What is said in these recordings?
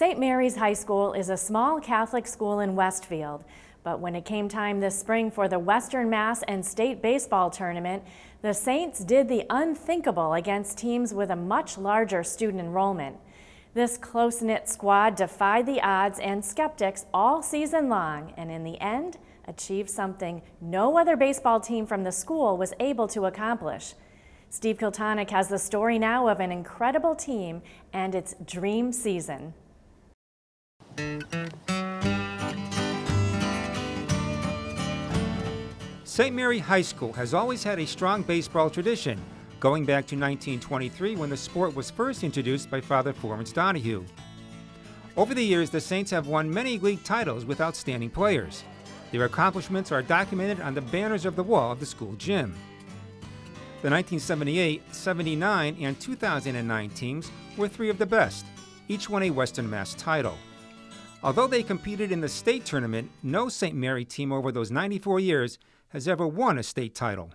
St. Mary's High School is a small Catholic school in Westfield, but when it came time this spring for the Western Mass and State Baseball Tournament, the Saints did the unthinkable against teams with a much larger student enrollment. This close-knit squad defied the odds and skeptics all season long, and in the end, achieved something no other baseball team from the school was able to accomplish. Steve KILTONIC has the story now of an incredible team and its dream season. St. Mary High School has always had a strong baseball tradition, going back to 1923 when the sport was first introduced by Father Florence Donahue. Over the years, the Saints have won many league titles with outstanding players. Their accomplishments are documented on the banners of the wall of the school gym. The 1978, 79, and 2009 teams were three of the best. Each won a Western Mass title. Although they competed in the state tournament, no St. Mary team over those 94 years has ever won a state title.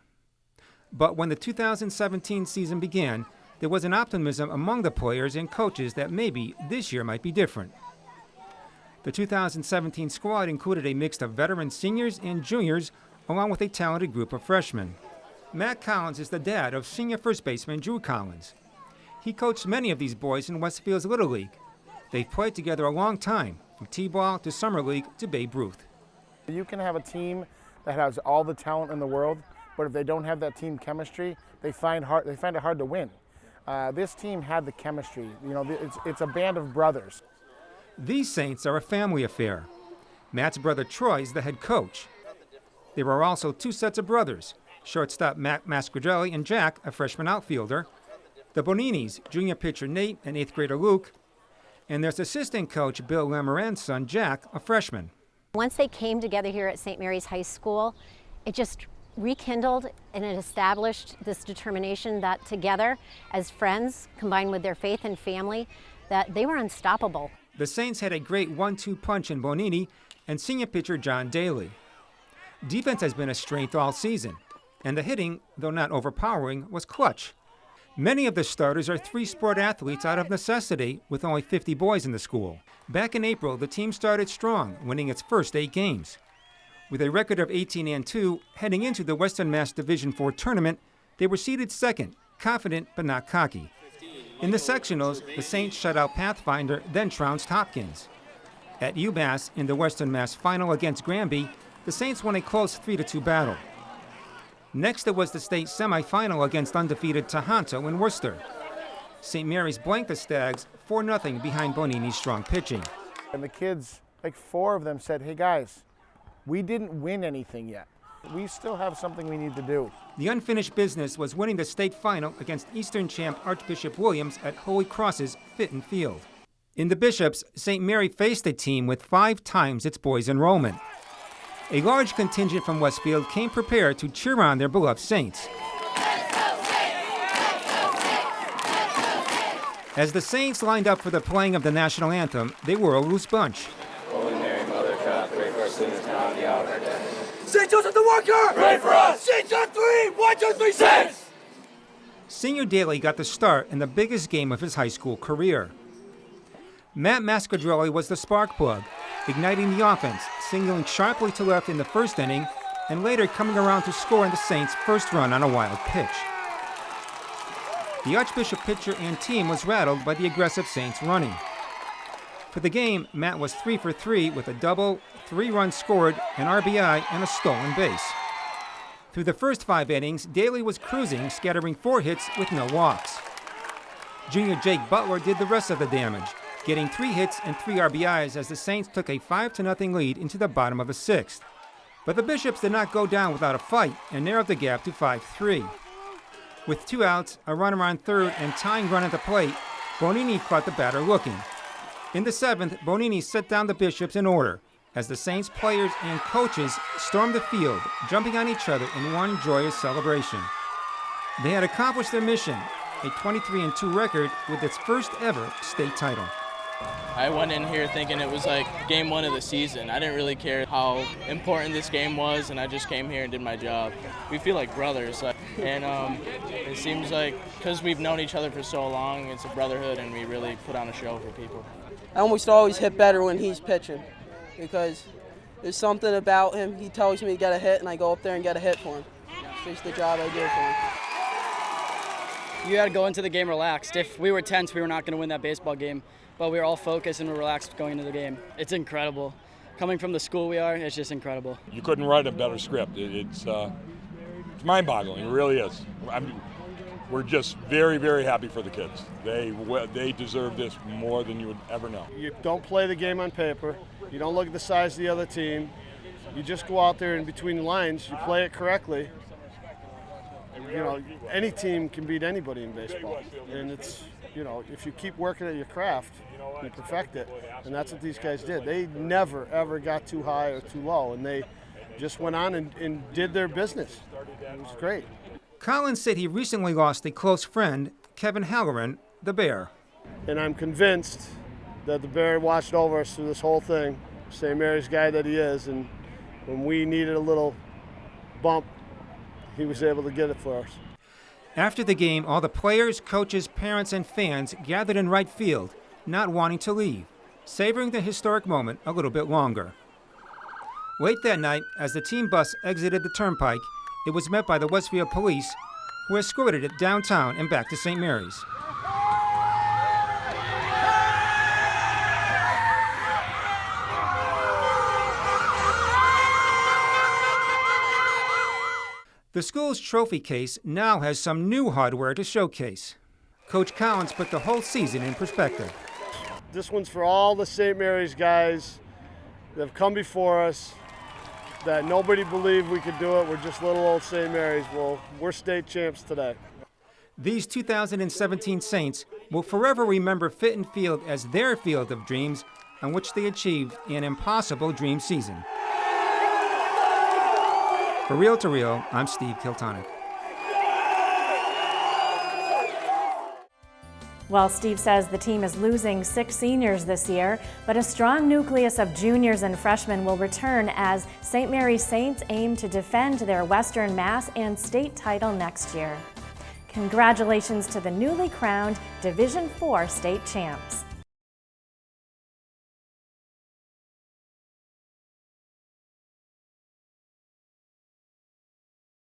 But when the 2017 season began, there was an optimism among the players and coaches that maybe this year might be different. The 2017 squad included a mix of veteran seniors and juniors, along with a talented group of freshmen. Matt Collins is the dad of senior first baseman Drew Collins. He coached many of these boys in Westfield's Little League. They've played together a long time, from T-ball to Summer League to Babe Ruth. You can have a team that has all the talent in the world, but if they don't have that team chemistry, they find it hard to win. This team had the chemistry. You know, it's a band of brothers. These Saints are a family affair. Matt's brother Troy is the head coach. There are also two sets of brothers, shortstop Matt Mascardrelli and Jack, a freshman outfielder, the Boninis, junior pitcher Nate and eighth grader Luke, and there's assistant coach Bill Lamoran's son Jack, a freshman. Once they came together here at St. Mary's High School, it just rekindled and it established this determination that together as friends, combined with their faith and family, that they were unstoppable. The Saints had a great 1-2 punch in Bonini and senior pitcher John Daly. Defense has been a strength all season, and the hitting, though not overpowering, was clutch. Many of the starters are three-sport athletes out of necessity, with only 50 boys in the school. Back in April, the team started strong, winning its first 8 games. With a record of 18-2, heading into the Western Mass Division IV tournament, they were seeded second, confident but not cocky. In the sectionals, the Saints shut out Pathfinder, then trounced Hopkins. At UMass, in the Western Mass final against Granby, the Saints won a close 3-2 battle. Next, there was the state semifinal against undefeated Tohoto in Worcester. St. Mary's blanked the Stags 4-0 behind Bonini's strong pitching. And the kids, like 4 of them said, hey guys, we didn't win anything yet. We still have something we need to do. The unfinished business was winning the state final against Eastern champ Archbishop Williams at Holy Cross's Fitton Field. In the Bishops, St. Mary faced a team with 5 times its boys' enrollment. A large contingent from Westfield came prepared to cheer on their beloved Saints. As the Saints lined up for the playing of the national anthem, they were a loose bunch. Holy Mary, Mother of God, pray for us sinners now and the hour of our death. St. Joseph the Worker! Pray for us! St. John 3! 1, 2, 3, 6! Senior Daly got the start in the biggest game of his high school career. Matt Mascardrelli was the spark plug, igniting the offense, singling sharply to left in the first inning, and later coming around to score in the Saints' first run on a wild pitch. The Archbishop pitcher and team was rattled by the aggressive Saints running. For the game, Matt was 3 for 3 with a double, 3 runs scored, an RBI, and a stolen base. Through the first 5 innings, Daly was cruising, scattering 4 hits with no walks. Junior Jake Butler did the rest of the damage, getting 3 hits and 3 RBIs as the Saints took a 5-0 lead into the bottom of the 6th. But the Bishops did not go down without a fight and narrowed the gap to 5-3. With 2 outs, a runner on third, and tying run at the plate, Bonini caught the batter looking. In the 7th, Bonini set down the Bishops in order as the Saints players and coaches stormed the field, jumping on each other in one joyous celebration. They had accomplished their mission, a 23-2 record with its first ever state title. I went in here thinking it was like game 1 of the season. I didn't really care how important this game was, and I just came here and did my job. We feel like brothers, and it seems like because we've known each other for so long, it's a brotherhood, and we really put on a show for people. I almost always hit better when he's pitching because there's something about him. He tells me to get a hit, and I go up there and get a hit for him. It's just the job I do for him. You had to go into the game relaxed. If we were tense, we were not going to win that baseball game, but we were all focused and we're relaxed going into the game. It's incredible. Coming from the school we are, it's just incredible. You couldn't write a better script. It's mind-boggling. It really is. We're just very, very happy for the kids. They deserve this more than you would ever know. You don't play the game on paper. You don't look at the size of the other team. You just go out there and between the lines, you play it correctly. You know, any team can beat anybody in baseball. And it's, you know, if you keep working at your craft, you perfect it. And that's what these guys did. They never, ever got too high or too low. And they just went on and did their business. It was great. Collins said he recently lost a close friend, Kevin Halloran, the Bear. And I'm convinced that the Bear watched over us through this whole thing, St. Mary's guy that he is, and when we needed a little bump, he was able to get it for us. After the game, all the players, coaches, parents, and fans gathered in right field, not wanting to leave, savoring the historic moment a little bit longer. Late that night, as the team bus exited the turnpike, it was met by the Westfield police, who escorted it downtown and back to St. Mary's. The school's trophy case now has some new hardware to showcase. Coach Collins put the whole season in perspective. This one's for all the St. Mary's guys that have come before us, that nobody believed we could do it. We're just little old St. Mary's. Well, we're state champs today. These 2017 Saints will forever remember Fitton Field as their field of dreams on which they achieved an impossible dream season. For Reel to Reel, I'm Steve Kiltonic. Well, Steve says the team is losing 6 seniors this year, but a strong nucleus of juniors and freshmen will return as St. Mary's Saints aim to defend their Western Mass and state title next year. Congratulations to the newly crowned Division IV state champs.